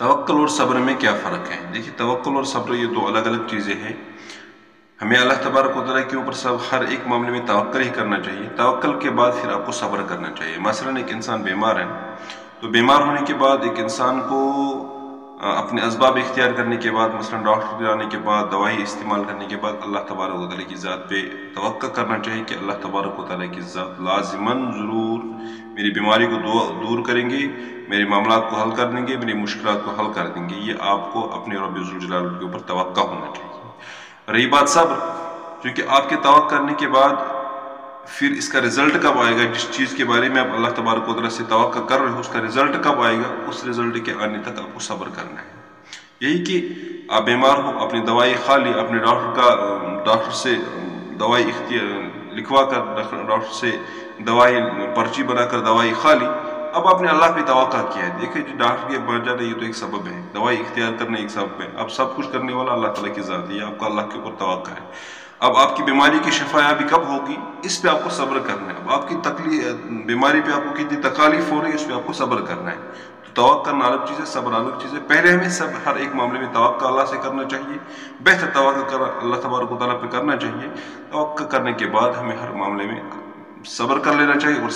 तवक्कुल और सब्र में क्या फ़र्क है? देखिए, तवक्कुल और सब्र ये दो अलग अलग चीज़ें हैं। हमें अल्लाह तबारक व तआला के ऊपर सब हर एक मामले में तवक्कुल ही करना चाहिए। तवक्कुल के बाद फिर आपको सब्र करना चाहिए। मसलन एक इंसान बीमार है, तो बीमार होने के बाद एक इंसान को अपने असबाब इख्तियार करने के बाद, मसलन डॉक्टर के जाने के बाद, दवाई इस्तेमाल करने के बाद अल्लाह तबारक व तआला की ज़ात पे तवक्कुल करना चाहिए कि अल्लाह तबारक व तआला की ज़ात लाज़िमन ज़रूर मेरी बीमारी को दूर करेंगे, मेरे मामलात को हल कर देंगे, मेरी मुश्किलात को हल कर देंगे। ये आपको अपने रब ज़ुल जलाल के ऊपर तवक्कुल होना चाहिए। रही बात सब्र, क्योंकि आपके तवक्कुल करने के बाद फिर इसका रिजल्ट कब आएगा, जिस चीज़ के बारे में आप अल्लाह तबारक व तआला से तवक्कुल कर रहे हो उसका रिजल्ट कब आएगा, उस रिजल्ट के आने तक आपको सब्र करना है। यही कि आप बीमार हो, अपनी दवाई खा ली, अपने डॉक्टर से दवाई लिखवा कर, डॉक्टर से दवाई पर्ची बनाकर दवाई खा ली, अब आपने अल्लाह पे तवक्कुल किया है। देखिए जी, डॉक्टर के पास जाना ये तो एक सबब है, दवाई इख्तियार करना एक सबब है। अब सब कुछ करने वाला अल्लाह ताला की ज़ात है, ये आपका अल्लाह के ऊपर तवक्कुल है। अब आपकी बीमारी की शफायाबी कब होगी, इस पे आपको सब्र करना है। अब आपकी बीमारी पे आपको कितनी तकलीफ हो रही है, इस पे आपको सब्र करना है। तो तवक्कुल करना अलग चीज़ है, सब्र अलग चीज़ है। पहले हमें सब हर एक मामले में तवक्कुल अल्लाह से करना चाहिए, बेहतर तवक्कुल अल्लाह तबारक व तआला पे करना चाहिए। तवक्कुल करने के बाद हमें हर मामले में सब्र कर लेना चाहिए और